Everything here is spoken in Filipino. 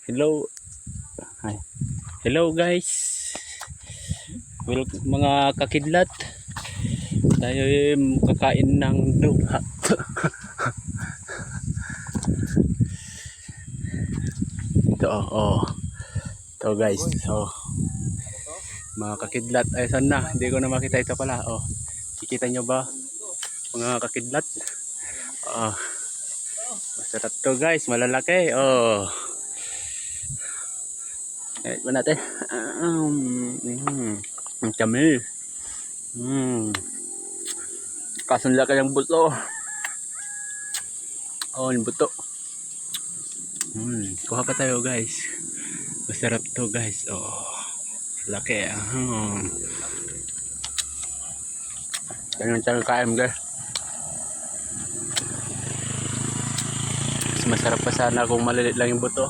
Hello. Hi. Hello guys. Mga kakidlat. Tayo kakain ng duha. Ito Ito guys. So mga kakidlat ay sana hindi ko na makita ito pala. Kikita nyo ba mga kakidlat? Masarap to guys, malalaki. Kahit ba natin? Ang kami. Kaso laki ng buto. Yung buto. Kuha pa tayo guys. Masarap to guys. Laki. Ganyan tayo kain guys. Mas masarap pa sana kung malilit lang yung buto.